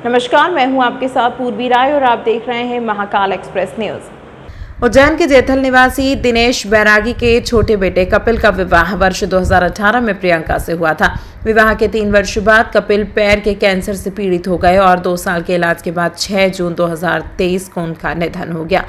नमस्कार, मैं हूं आपके साथ पूर्वी राय और आप देख रहे हैं महाकाल एक्सप्रेस न्यूज। उज्जैन के जैथल निवासी दिनेश बैरागी के छोटे बेटे कपिल का विवाह वर्ष 2018 में प्रियंका से हुआ था। विवाह के 3 वर्ष बाद कपिल पैर के कैंसर से पीड़ित हो गए और 2 साल के इलाज के बाद 6 जून 2023 को उनका निधन हो गया।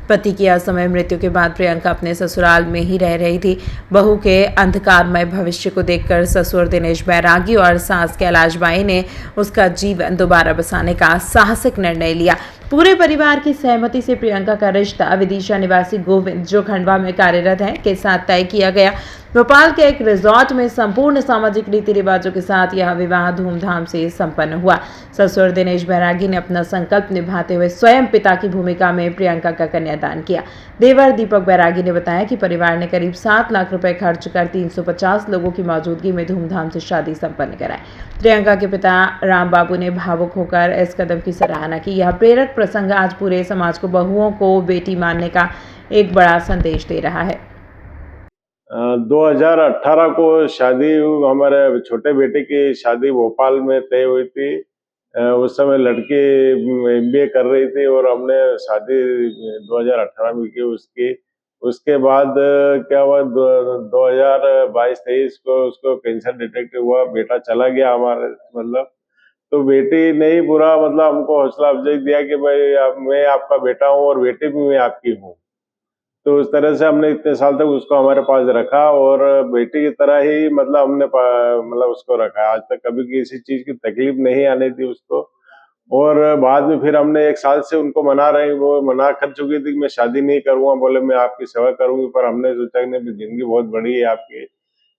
पति की असमय मृत्यु के बाद प्रियंका अपने ससुराल में ही रह रही थी। बहू के अंधकारमय भविष्य को देखकर ससुर दिनेश बैरागी और सास कैलाश बाई ने उसका जीवन दोबारा बसाने का साहसिक निर्णय लिया। पूरे परिवार की सहमति से प्रियंका का रिश्ता विदिशा निवासी गोविंद, जो खंडवा में कार्यरत है, के साथ तय किया गया। भोपाल के एक रिजॉर्ट में संपूर्ण सामाजिक रीति रिवाजों के साथ यह विवाह धूमधाम से संपन्न हुआ। ससुर दिनेश बैरागी ने अपना संकल्प निभाते हुए स्वयं पिता की भूमिका में प्रियंका का कन्यादान किया। देवर दीपक बैरागी ने बताया कि परिवार ने करीब 7 लाख रुपए खर्च कर 350 लोगों की मौजूदगी में धूमधाम से शादी संपन्न कराई। प्रियंका के पिता राम बाबू ने भावुक होकर इस कदम की सराहना की। यह प्रेरक प्रसंग आज पूरे समाज को बहुओं को बेटी मानने का एक बड़ा संदेश दे रहा है। 2018 को शादी हमारे छोटे बेटे की शादी भोपाल में तय हुई थी। उस समय लड़की MBA कर रही थी और हमने शादी 2018 में की उसकी। उसके बाद क्या हुआ, 2022-23 को उसको कैंसर डिटेक्ट हुआ, बेटा चला गया हमारे, मतलब तो बेटी ने ही पूरा मतलब हमको हौसला अफजाई दिया कि भाई मैं आपका बेटा हूँ और बेटी भी मैं आपकी हूँ। तो उस तरह से हमने इतने साल तक उसको हमारे पास रखा और बेटी की तरह ही मतलब हमने मतलब उसको रखा। आज तक कभी किसी चीज की तकलीफ नहीं आने दी उसको। और बाद में फिर हमने 1 साल से उनको मना रहे, वो मना कर चुकी थी कि मैं शादी नहीं करूंगा, बोले मैं आपकी सेवा करूंगी। पर हमने सोचा कि नहीं, जिंदगी बहुत बड़ी है आपकी,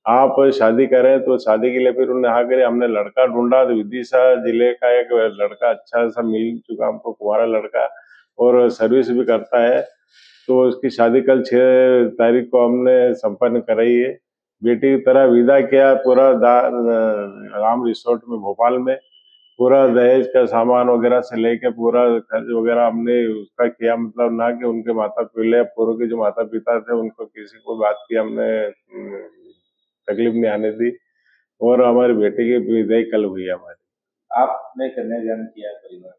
आप शादी करें। तो शादी के लिए फिर उन्होंने हाँ करे। हमने लड़का ढूंढा, तो विदिशा जिले का एक लड़का अच्छा सा मिल चुका हमको, कुंवारा लड़का, और सर्विस भी करता है। तो उसकी शादी कल 6 तारीख को हमने संपन्न कराई है। बेटी की तरह विदा किया पूरा राम रिसोर्ट में भोपाल में। पूरा दहेज का सामान वगैरह से लेके पूरा खर्च वगैरह हमने उसका किया। मतलब ना कि उनके माता पिता, पूर्व के जो माता पिता थे, उनको किसी को बात की हमने तकलीफ नहीं आने दी। और हमारी बेटी की विदाई कल हुई है हमारी। आपने कन्यादान किया परिवार का?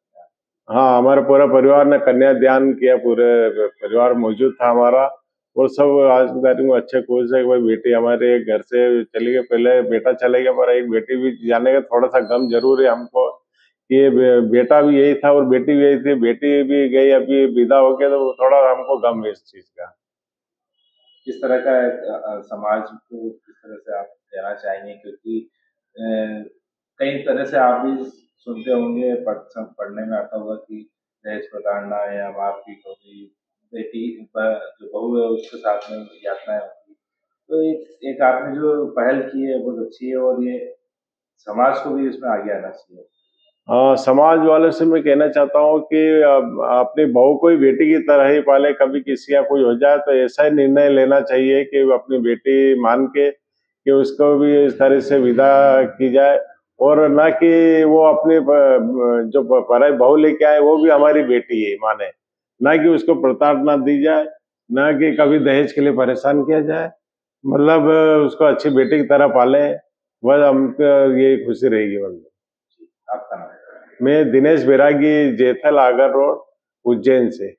हाँ, हमारे पूरा परिवार ने कन्यादान किया। पूरे परिवार मौजूद था हमारा और सब आज की तारीख में अच्छे खुश है कि भाई बेटी हमारे घर से चली गई। पहले बेटा चले गया, पर एक बेटी भी जाने का थोड़ा सा गम जरूर है हमको। ये बेटा भी यही था और बेटी भी यही थी। बेटी भी गई, अभी विदा हो गया, तो थोड़ा हमको गम है इस चीज का। किस तरह का समाज को किस तरह से आप कहना चाहेंगे, क्योंकि कई तरह से आप भी सुनते होंगे, पढ़ने में आता होगा कि दहेज प्रताड़ना या मारपीट होगी, बेटी जो बहू है उसके साथ में यातनाएं होगी। तो एक आपने जो पहल की है बहुत अच्छी है और ये समाज को भी इसमें आगे आना चाहिए। समाज वालों से मैं कहना चाहता हूँ कि अपनी बहू को ही बेटी की तरह ही पाले। कभी किसी का कोई हो जाए तो ऐसा ही निर्णय लेना चाहिए कि अपनी बेटी मान के कि उसको भी इस तरह से विदा की जाए, और ना कि वो अपनी जो पराई बहू लेके आए वो भी हमारी बेटी है माने। ना कि उसको प्रताड़ना दी जाए, ना कि कभी दहेज के लिए परेशान किया जाए। मतलब उसको अच्छी बेटी की तरह पाले, बस हमको ये खुशी रहेगी। मतलब आपका नाम? मैं दिनेश बैरागी, जैथल आगर रोड, उज्जैन से।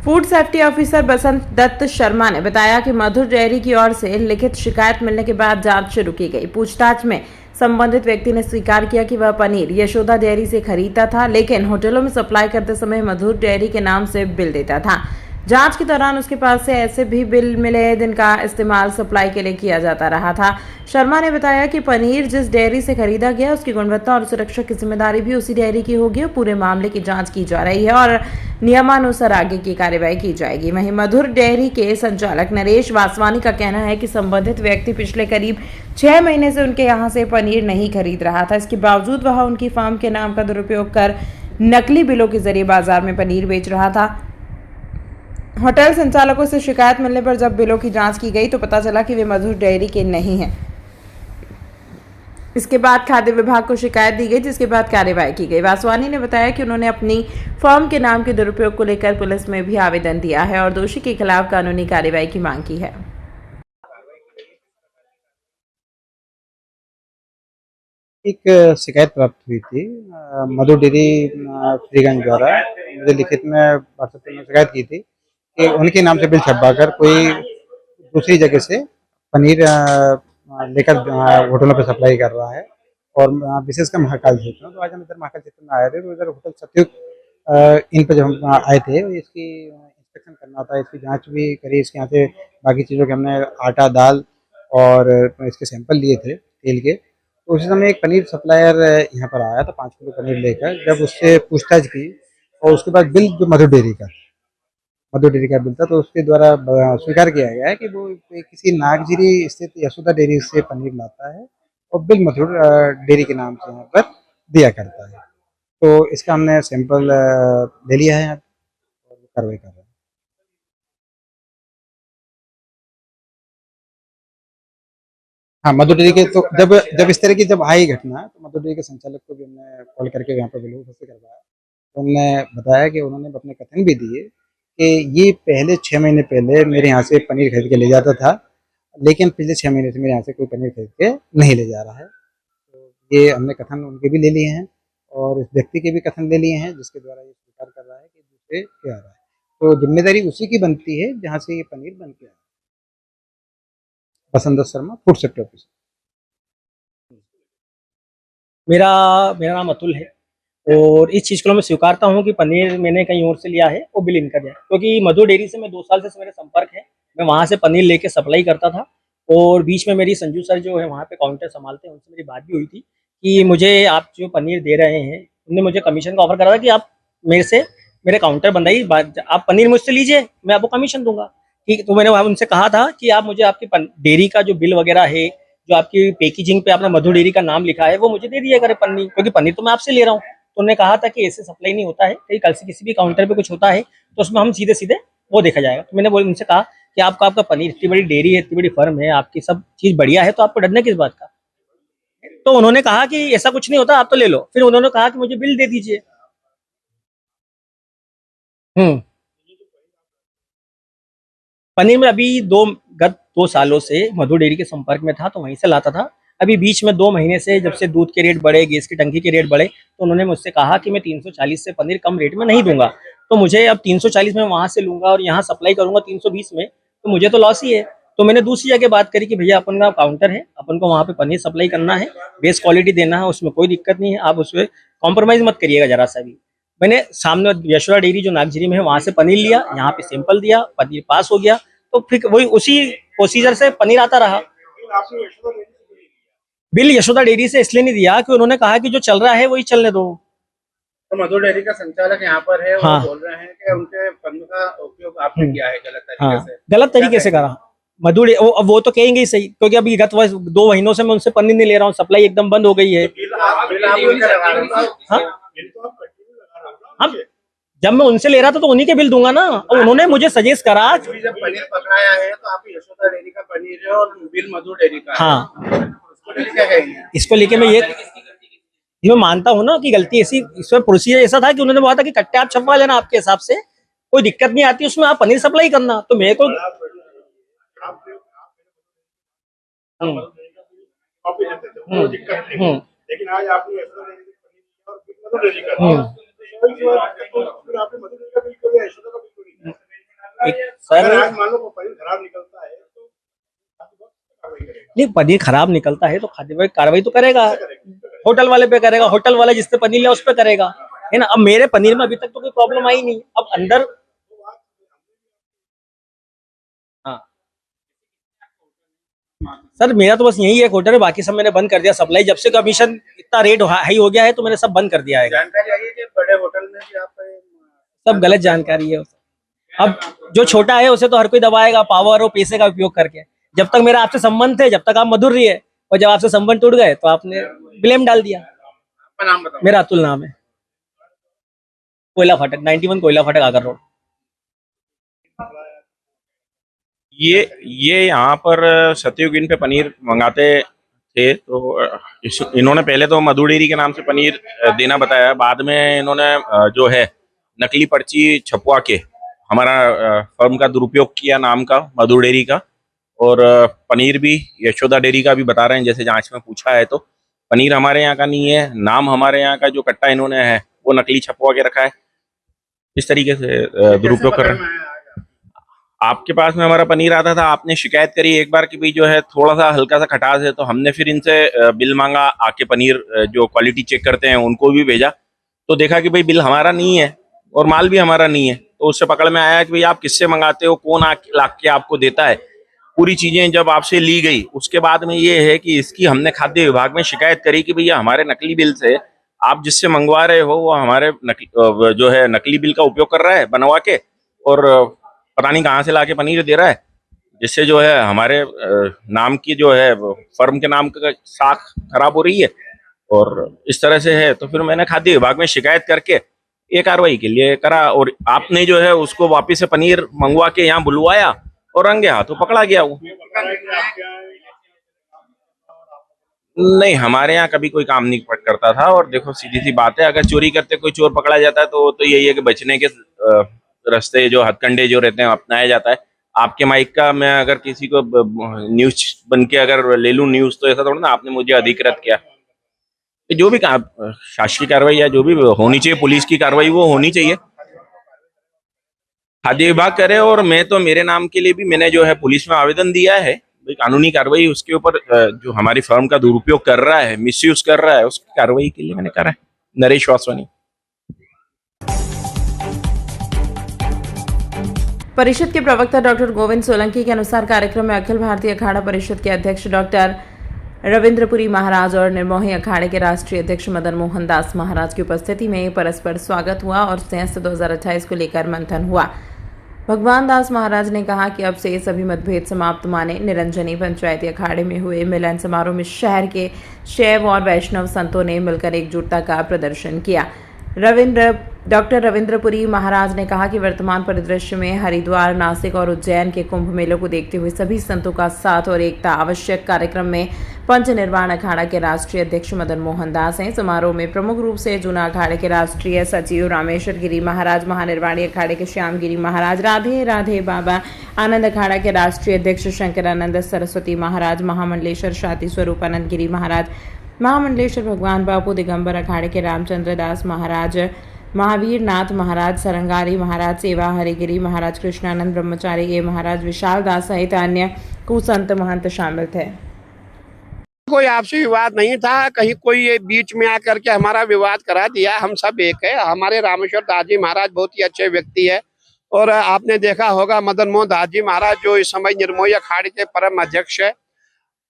फूड सेफ्टी ऑफिसर बसंत दत्त शर्मा ने बताया कि मधुर डेयरी की ओर से लिखित शिकायत मिलने के बाद जांच शुरू की गई। पूछताछ में संबंधित व्यक्ति ने स्वीकार किया कि वह पनीर यशोदा डेयरी से खरीदता था, लेकिन होटलों में सप्लाई करते समय मधुर डेयरी के नाम से बिल देता था। जांच के दौरान उसके पास से ऐसे भी बिल मिले जिनका इस्तेमाल सप्लाई के लिए किया जाता रहा था। शर्मा ने बताया कि पनीर जिस डेयरी से खरीदा गया उसकी गुणवत्ता और सुरक्षा की जिम्मेदारी भी उसी डेयरी की होगी। पूरे मामले की जांच की जा रही है और नियमानुसार आगे की कार्रवाई की जाएगी। वहीं मधुर डेयरी के संचालक नरेश वासवानी का कहना है कि संबंधित व्यक्ति पिछले करीब 6 महीने से उनके यहाँ से पनीर नहीं खरीद रहा था। इसके बावजूद वह उनकी फार्म के नाम का दुरुपयोग कर नकली बिलों के जरिए बाजार में पनीर बेच रहा था। होटल संचालकों से शिकायत मिलने पर जब बिलों की जांच की गई तो पता चला कि वे मधुर डेयरी के नहीं हैं। इसके बाद खाद्य विभाग को शिकायत दी गई, जिसके बाद कार्रवाई की गई। वासवानी ने बताया कि उन्होंने अपनी फर्म के नाम के दुरुपयोग को लेकर पुलिस में भी आवेदन दिया है और दोषी के खिलाफ कानूनी कार्रवाई की मांग की है। एक शिकायत प्राप्त हुई थी मधु डेयरी फ्रीगंज द्वारा। मुझे लिखित में व्हाट्सएप पे शिकायत की थी कि उनके नाम से बिल छपवाकर कोई दूसरी जगह से पनीर लेकर होटलों पे सप्लाई कर रहा है। और विशेषकर महाकाल क्षेत्र में, तो आज हम इधर महाकाल क्षेत्र में आए थे, तो इधर होटल सत्युग इन पर जब हम आए थे, और इसकी इंस्पेक्शन करना था, इसकी जांच भी करी, इसके यहाँ से बाकी चीज़ों के हमने आटा, दाल और इसके सैंपल लिए थे तेल के। तो उसी समय एक पनीर सप्लायर यहाँ पर आया था 5 किलो पनीर लेकर। जब उससे पूछताछ की और उसके बाद बिल जो मधु डेयरी का बिल था, तो उसके द्वारा स्वीकार किया गया है कि वो किसी नागजिरी स्थित यशोदा डेयरी से पनीर लाता है और बिल मधुर डेयरी के नाम से यहाँ पर दिया करता है। तो इसका हमने सैंपल ले लिया है और कार्रवाई कर रहे हैं। हाँ, मधु डेयरी के तो जब इस तरह की जब आई घटना, तो मधु डेयरी के संचालक को भी हमने कॉल करके यहाँ पर बिलों से करवाया। तो उन्होंने बताया कि उन्होंने अपने कथन भी दिए कि ये पहले 6 महीने पहले मेरे यहाँ से पनीर खरीद के ले जाता था, लेकिन पिछले 6 महीने से मेरे यहाँ से कोई पनीर खरीद के नहीं ले जा रहा है। तो ये हमने कथन उनके भी ले लिए हैं और इस व्यक्ति के भी कथन ले लिए हैं, जिसके द्वारा ये स्वीकार कर रहा है कि दूसरे क्या रहा है। तो जिम्मेदारी उसी की बनती है जहाँ से ये पनीर बन के आया। बसंत शर्मा, फूड सेफ्टी ऑफिसर। मेरा मेरा नाम अतुल है और इस चीज़ को मैं स्वीकारता हूँ कि पनीर मैंने कहीं और से लिया है वो बिल इनका है, क्योंकि मधु डेयरी से मैं 2 साल से मेरे संपर्क है। मैं वहाँ से पनीर लेके सप्लाई करता था और बीच में मेरी संजू सर जो है वहाँ पे काउंटर संभालते हैं, उनसे मेरी बात भी हुई थी कि मुझे आप जो पनीर दे रहे हैं, उन्होंने मुझे कमीशन का ऑफर करा था कि आप मेरे से मेरे काउंटर बनाइए, आप पनीर मुझसे लीजिए, मैं आपको कमीशन दूंगा। ठीक, तो मैंने उनसे कहा था कि आप मुझे आपकी डेयरी का जो बिल वगैरह है, जो आपकी पैकेजिंग पे आपने मधु डेयरी का नाम लिखा है, वो मुझे दे दिया करे पनीर, क्योंकि पनीर तो मैं आपसे ले रहा हूँ। तो उन्होंने कहा था कि ऐसे सप्लाई नहीं होता है, कहीं कल से किसी भी काउंटर पे कुछ होता है तो उसमें हम सीधे सीधे वो देखा जाएगा। तो मैंने उनसे कहा कि आपका पनीर, इतनी बड़ी डेयरी है, इतनी बड़ी फर्म है, आपकी सब चीज़ बढ़िया है, तो आपको डरने किस बात का। तो उन्होंने कहा कि ऐसा कुछ नहीं होता, आप तो ले लो। फिर उन्होंने कहा कि मुझे बिल दे दीजिए। पनीर में अभी गत 2 सालों से मधु डेयरी के संपर्क में था, तो वहीं से लाता था। अभी बीच में 2 महीने से जब से दूध के रेट बढ़े, गैस की टंकी के रेट बढ़े, तो उन्होंने मुझसे कहा कि मैं 340 से पनीर कम रेट में नहीं दूंगा। तो मुझे अब 340 में वहां से लूंगा और यहाँ सप्लाई करूंगा 320 में, तो मुझे तो लॉस ही है। तो मैंने दूसरी जगह बात करी कि भैया अपन का काउंटर है, अपन को वहाँ पे पनीर सप्लाई करना है, बेस्ट क्वालिटी देना है, उसमें कोई दिक्कत नहीं है, आप उसमें कॉम्प्रोमाइज मत करिएगा जरा सा भी। मैंने सामने यशोदा डेयरी जो नागजिरी में है वहां से पनीर लिया, यहाँ पे सैंपल दिया, पनीर पास हो गया, तो फिर वही उसी प्रोसीजर से पनीर आता रहा। बिल यशोदा डेयरी से इसलिए नहीं दिया कि उन्होंने कहा कि जो चल रहा है वही चलने दो। तो मधु डेयरी का संचालक यहाँ पर है, हाँ। वो बोल रहे हैं कि उनके पन्नू का उपयोग आपने किया है गलत तरीके हाँ, से। गलत तरीके से करा। वो तो कहेंगे ही सही, क्योंकि अभी गत 2 महीनों से मैं उनसे पनीर नहीं ले रहा हूँ, सप्लाई एकदम बंद हो गई है। बिल आप उनके लगा रहे हो? हाँ, अब जब मैं उनसे ले रहा था तो उन्हीं के बिल दूंगा ना। और उन्होंने मुझे सजेस्ट करा। अभी जब पनीर पकड़ाया है तो आप यशोदा डेयरी का पनीर है और बिल मधु डेयरी का है। हाँ, उसको लेके क्या कहेंगे? इसको लेके मैं ये मानता हूँ ना कि गलती ऐसी, इसमें प्रोसीजर ऐसा था कि उन्होंने बोला था कि कट्टे आप छपवा लेना, आपके हिसाब से कोई दिक्कत नहीं आती, उसमें आप पनीर सप्लाई करना। तो मेरे को लेकिन आज आपने यशोदा डेयरी का पनीर और मधु डेयरी का फिर आपने मधु डेयरी का बिल क्यों दिया, यशोदा का बिल क्यों नहीं दिया? सर, अगर आज मान लो पनीर खराब निकलता है तो कार्रवाई करेगा। नहीं, पनीर खराब निकलता है तो खाते कार्रवाई तो करेगा, होटल वाले पे करेगा, होटल वाला जिससे पनीर लिया उस पे करेगा, है ना। अब मेरे पनीर में अभी तक तो कोई प्रॉब्लम आई नहीं। अब अंदर हाँ सर, मेरा तो बस यही है होटल है, बाकी सब मैंने बंद कर दिया सप्लाई। जब से कमीशन इतना रेट हाई हो गया है तो मैंने सब बंद कर दिया है। जानकारी आई है कि बड़े होटल में भी आप सब गलत जानकारी है। अब जो छोटा है उसे तो हर कोई दबाएगा पावर और पैसे का उपयोग करके। जब तक मेरा आपसे संबंध थे, जब तक आप मधुर रही है, और जब आपसे संबंध टूट गए तो आपने ब्लेम डाल दिया। आपका नाम बताओ। मेरा अतुल नाम है, कोयला फाटक 91 कोयला फाटक आगर रोड। ये यहाँ पर सतयुग इन पे पनीर मंगाते थे, तो इन्होंने पहले तो मधु डेयरी के नाम से पनीर देना बताया, बाद में इन्होंने जो है नकली पर्ची छपवा के हमारा फर्म का दुरुपयोग किया, नाम का मधु डेयरी का, और पनीर भी यशोदा डेयरी का भी बता रहे हैं, जैसे जांच में पूछा है। तो पनीर हमारे यहाँ का नहीं है, नाम हमारे यहाँ का जो कट्टा इन्होंने है वो नकली छपवा के रखा है। इस तरीके से दुरुपयोग कर रहे हैं। आपके पास में हमारा पनीर आता था, आपने शिकायत करी एक बार कि भाई जो है थोड़ा सा हल्का सा खटास है, तो हमने फिर इनसे बिल मांगा, आके पनीर जो क्वालिटी चेक करते हैं उनको भी भेजा, तो देखा कि भाई बिल हमारा नहीं है और माल भी हमारा नहीं है। तो उससे पकड़ में आया कि भाई आप किससे मंगाते हो, कौन ला के आपको देता है। पूरी चीजें जब आपसे ली गई उसके बाद में ये है कि इसकी हमने खाद्य विभाग में शिकायत करी कि भैया हमारे नकली बिल से आप जिससे मंगवा रहे हो वो हमारे जो है नकली बिल का उपयोग कर रहा है बनवा के, और पता नहीं कहाँ से लाके पनीर दे रहा है, जिससे जो है हमारे नाम की जो है फर्म के नाम का साख खराब हो रही है और इस तरह से है। तो फिर मैंने खाद्य विभाग में शिकायत करके ये कार्रवाई के लिए करा, और आपने जो है उसको वापिस से पनीर मंगवा के यहाँ बुलवाया और रंगे हाथों पकड़ा गया वो। नहीं, हमारे यहाँ कभी कोई काम नहीं करता था। और देखो सीधी सी बात है, अगर चोरी करते कोई चोर पकड़ा जाता है तो यही है कि बचने के रास्ते जो हथकंडे जो रहते हैं अपनाया जाता है। आपके माइक का मैं अगर किसी को न्यूज बन के अगर ले लूं न्यूज, तो ऐसा थोड़ा ना आपने मुझे अधिकृत किया। जो भी शासकीय कार्रवाई या जो भी होनी चाहिए, पुलिस की कार्रवाई वो होनी चाहिए, खाद्य विभाग करे। और मैं तो मेरे नाम के लिए भी मैंने जो है पुलिस में आवेदन दिया है, कानूनी कार्रवाई उसके ऊपर जो हमारी फर्म का दुरुपयोग कर रहा है, मिसयूज कर रहा है, उसकी कार्रवाई के लिए मैंने करा है। नरेश वासवानी। परिषद के प्रवक्ता डॉक्टर गोविंद सोलंकी के अनुसार कार्यक्रम में अखिल भारतीय अखाड़ा परिषद के अध्यक्ष डॉक्टर रविंद्रपुरी महाराज और निर्मोही अखाड़े के राष्ट्रीय अध्यक्ष मदन मोहन दास महाराज की उपस्थिति में परस्पर स्वागत हुआ और संयस्त 2028 को लेकर मंथन हुआ। भगवान दास महाराज ने कहा कि अब से सभी मतभेद समाप्त माने। निरंजनी पंचायती अखाड़े में हुए मिलन समारोह में शहर के शैव और वैष्णव संतों ने मिलकर एकजुटता का प्रदर्शन किया। डॉक्टर रविंद्रपुरी महाराज ने कहा कि वर्तमान परिदृश्य में हरिद्वार, नासिक और उज्जैन के कुंभ मेलों को देखते हुए सभी संतों का साथ और एकता आवश्यक। कार्यक्रम में पंच निर्वाण अखाड़ा के राष्ट्रीय अध्यक्ष मदन मोहन दास हैं। समारोह में प्रमुख रूप से जूना अखाड़े के राष्ट्रीय सचिव रामेश्वर गिरी महाराज, महानिर्वाणी अखाड़े के श्याम गिरी महाराज, राधे राधे बाबा आनंद अखाड़ा के राष्ट्रीय अध्यक्ष शंकरानंद सरस्वती महाराज, महामंडलेश्वर शांति स्वरूपानंद गिरी महाराज, महामंडलेश्वर भगवान बापू दिगंबर अखाड़े के रामचंद्र दास महाराज, महावीर नाथ महाराज, सरंगारी महाराज, सेवा हरिगिरी महाराज, कृष्णानंद ब्रह्मचारी ए महाराज, विशाल दास सहित अन्य कुसंत महंत शामिल थे। कोई आपसी विवाद नहीं था, कहीं कोई ये बीच में आकर के हमारा विवाद करा दिया। हम सब एक है। हमारे रामेश्वर दास जी महाराज बहुत ही अच्छे व्यक्ति है, और आपने देखा होगा मदन मोहन दास जी महाराज जो इस समय निर्मोही अखाड़े के परम अध्यक्ष है।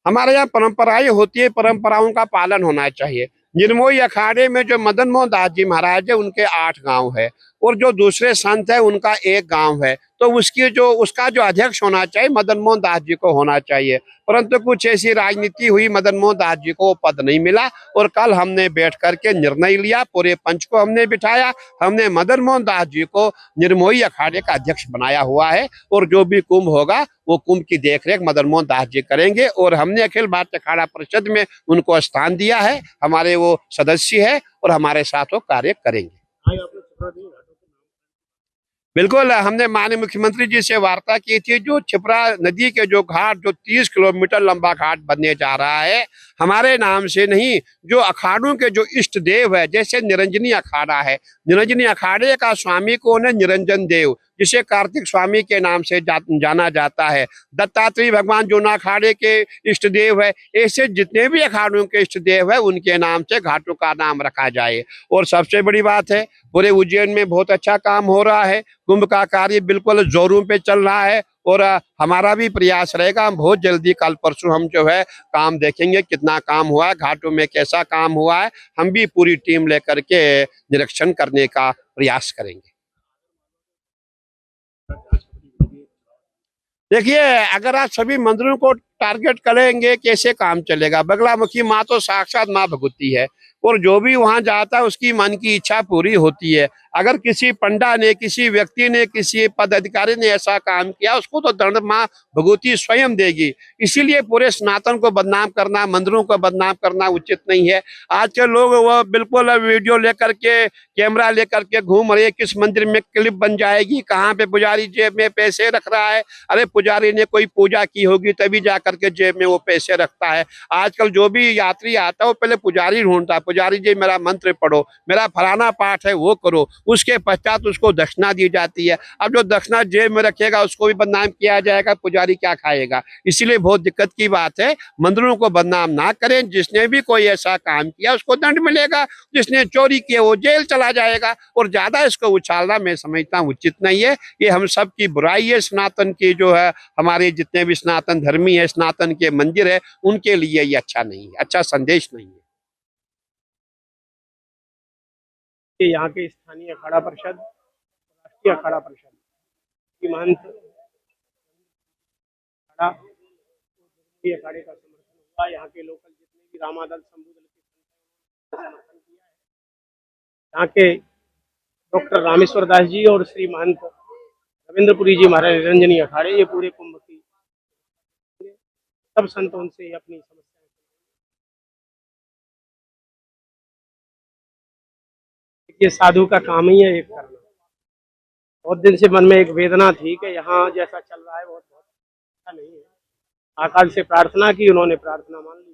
हमारे यहाँ परंपराएं होती है, परंपराओं का पालन होना चाहिए। निर्मोही अखाड़े में जो मदन मोहन दास जी महाराज है उनके 8 गांव है, और जो दूसरे संत है उनका 1 गांव है। तो उसका जो अध्यक्ष होना चाहिए मदन मोहन दास जी को होना चाहिए, परंतु कुछ ऐसी राजनीति हुई, मदन मोहन दास जी को पद नहीं मिला। और कल हमने बैठ करके निर्णय लिया, पूरे पंच को हमने बिठाया, हमने मदन मोहन दास जी को निर्मोही अखाड़े का अध्यक्ष बनाया हुआ है। और जो भी कुंभ होगा वो कुंभ की देखरेख मदन मोहन दास जी करेंगे, और हमने अखिल भारतीय अखाड़ा परिषद में उनको स्थान दिया है। हमारे वो सदस्य है और हमारे साथ वो कार्य करेंगे। बिल्कुल, हमने माननीय मुख्यमंत्री जी से वार्ता की थी। जो छिपरा नदी के जो घाट, जो 30 किलोमीटर लंबा घाट बनने जा रहा है, हमारे नाम से नहीं, जो अखाड़ों के जो इष्ट देव है, जैसे निरंजनी अखाड़ा है, निरंजनी अखाड़े का स्वामी कौन है? निरंजन देव, जिसे कार्तिक स्वामी के नाम से जाना जाता है। दत्तात्रेय भगवान जूना अखाड़े के इष्ट देव है। ऐसे जितने भी अखाड़ों के इष्ट देव है उनके नाम से घाटों का नाम रखा जाए। और सबसे बड़ी बात है, पूरे उज्जैन में बहुत अच्छा काम हो रहा है। कुंभ का कार्य बिल्कुल जोरों पे चल रहा है, और हमारा भी प्रयास रहेगा। हम बहुत जल्दी कल परसों हम जो है काम देखेंगे, कितना काम हुआ है, घाटों में कैसा काम हुआ है। हम भी पूरी टीम लेकर के निरीक्षण करने का प्रयास करेंगे। देखिए, अगर आप सभी मंदिरों को टारगेट करेंगे कैसे काम चलेगा? बगलामुखी माँ तो साक्षात माँ भगवती है, और जो भी वहां जाता है उसकी मन की इच्छा पूरी होती है। अगर किसी पंडा ने, किसी व्यक्ति ने, किसी पदाधिकारी ने ऐसा काम किया, उसको तो दंड माँ भगवती स्वयं देगी। इसीलिए पूरे सनातन को बदनाम करना, मंदिरों को बदनाम करना उचित नहीं है। आज के लोग वो बिल्कुल वीडियो लेकर के, कैमरा लेकर के घूम रहे, किस मंदिर में क्लिप बन जाएगी, कहाँ पे पुजारी जेब में पैसे रख रहा है। अरे पुजारी ने कोई पूजा की होगी तभी जाकर करके जेब में वो पैसे रखता है। आजकल जो भी यात्री आता है वो पहले पुजारी ढूंढता है, पुजारी जी मेरा मंत्र पढ़ो, मेरा फलाना पाठ है वो करो, उसके पश्चात उसको दक्षिणा दी जाती है। अब जो दक्षिणा जेब में रखेगा उसको भी बदनाम किया जाएगा, पुजारी क्या खाएगा। इसीलिए बहुत दिक्कत की बात है, मंदिरों को बदनाम ना करें। जिसने भी कोई ऐसा काम किया उसको दंड मिलेगा, जिसने चोरी किया वो जेल चला जाएगा। और ज्यादा इसको उछालना मैं समझता हूँ उचित नहीं है। ये हम सब की बुराई है। सनातन की जो है, हमारे जितने भी सनातन धर्मी है, सनातन के मंदिर है, उनके लिए ये अच्छा नहीं है, अच्छा संदेश नहीं है। यहाँ के स्थानीय अखाड़ा परिषद, राष्ट्रीय अखाड़ा परिषद की महंत अखाड़े का समर्थन हुआ। यहाँ के लोकल जितने भी रामादल शंभू दल के समर्थन किया है। यहाँ के डॉक्टर रामेश्वर दास जी और श्री महंत रविंद्रपुरी जी महाराज निरंजनी अखाड़े, ये पूरे कुंभ की सब संतों से अपनी समस्याएं, ये साधु का काम ही है एक करना। बहुत दिन से मन में एक वेदना थी कि यहाँ जैसा चल रहा है बहुत अच्छा नहीं है। आकाल से प्रार्थना की, उन्होंने प्रार्थना मान ली।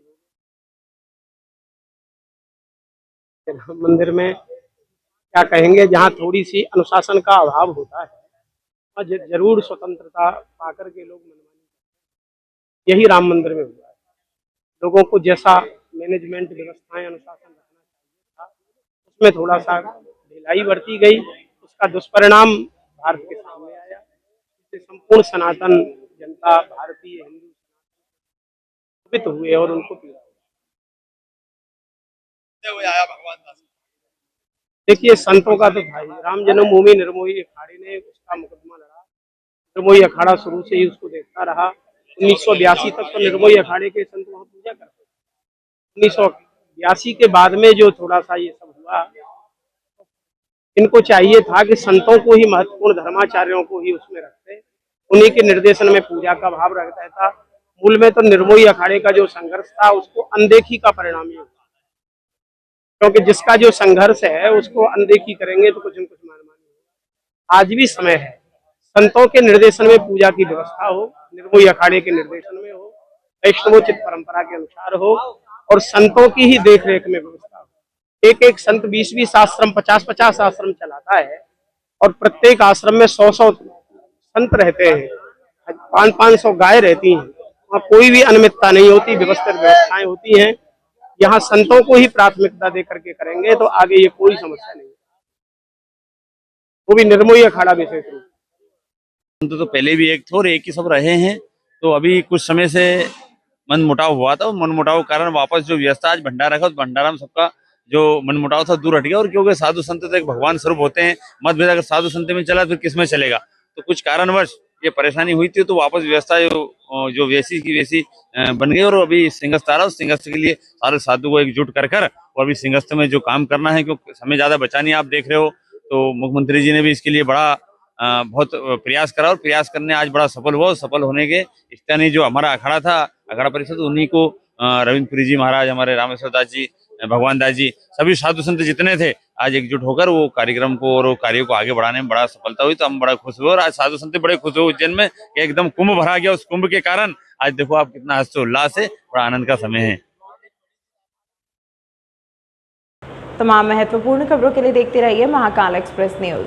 राम मंदिर में क्या कहेंगे, जहाँ थोड़ी सी अनुशासन का अभाव होता है और जरूर स्वतंत्रता पाकर के लोग मनमानी, यही राम मंदिर में हुआ है। लोगों को जैसा मैनेजमेंट व्यवस्थाएं अनुशासन रखना चाहिए था, उसमें थोड़ा सा ढिलाई बरती गई। उसका दुष्परिणाम भारत के सामने आया। इससे संपूर्ण सनातन जनता, भारतीय हिंदू प्रभावित हुए और उनको पीड़ा। देखिए, संतों का तो भाई राम जन्मभूमि निर्मोही अखाड़े ने उसका मुकदमा लड़ा। निर्मोही अखाड़ा शुरू से ही उसको देखता रहा। 1982 तक तो निर्मोही अखाड़े के संत वहाँ पूजा करते थे। 1982 के बाद में जो थोड़ा सा ये सब हुआ, इनको चाहिए था कि संतों को ही महत्वपूर्ण, धर्माचार्यों को ही उसमें रखते, उन्हीं के निर्देशन में पूजा का भाव रखता था। मूल में तो निर्मोही अखाड़े का जो संघर्ष था उसको अनदेखी का परिणाम ही होगा, क्योंकि जिसका जो संघर्ष है उसको अनदेखी करेंगे तो कुछ न कुछ मनमानी होगा। आज भी समय है, संतों के निर्देशन में पूजा की व्यवस्था हो, निर्मोही अखाड़े के निर्देशन में हो, वैष्णवोचित परंपरा के अनुसार हो और संतों की ही देखरेख में व्यवस्था हो। एक एक संत 20-20 आश्रम, 50-50 आश्रम चलाता है और प्रत्येक आश्रम में 100-100 संत रहते हैं, 500-500 गाय रहती हैं। वहाँ कोई भी अनियमितता नहीं होती, व्यवस्थित व्यवस्थाएं होती हैं। यहाँ संतों को ही प्राथमिकता दे करके करेंगे तो आगे ये कोई समस्या नहीं, वो भी निर्मोही अखाड़ा विशेष रूप। तो पहले भी एक थे और एक ही सब रहे हैं। तो अभी कुछ समय से मन मुटाव हुआ था, मन मुटाव के कारण वापस जो व्यवस्था आज भंडारा रखा, उस भंडारा में सबका जो मन मुटाव था दूर हट गया। और क्योंकि साधु संत तो एक भगवान स्वरूप होते हैं, मतभेद अगर साधु संत में चला फिर किस में चलेगा। तो कुछ कारणवश ये परेशानी हुई थी, तो वापस व्यवस्था जो वैसी की वैसी बन गई। और अभी सिंहस्थ आ रहा है, उस सिंहस्थ के लिए सारे साधु को एकजुट कर और अभी सिंहस्थ में जो काम करना है, क्योंकि समय ज्यादा बचा नहीं, आप देख रहे हो। तो मुख्यमंत्री जी ने भी इसके लिए बड़ा बहुत प्रयास करा और प्रयास करने आज बड़ा सफल हुआ। सफल होने के स्थानीय जो हमारा अखाड़ा था, अखाड़ा परिषद, उन्हीं को रविंद्रपुरी जी महाराज, हमारे रामेश्वर दास जी, भगवान दास जी, सभी साधु संत जितने थे आज एकजुट होकर वो कार्यक्रम को और कार्य को आगे बढ़ाने में बड़ा सफलता हुई। तो हम बड़ा खुश हुए और आज साधु संत बड़े खुश हुए उज्जैन में कि एकदम कुंभ भरा गया। उस कुंभ के कारण आज देखो आप कितना हर्षोल्लास है, बड़ा आनंद का समय है। तमाम महत्वपूर्ण खबरों के लिए देखते रहिए महाकाल एक्सप्रेस न्यूज।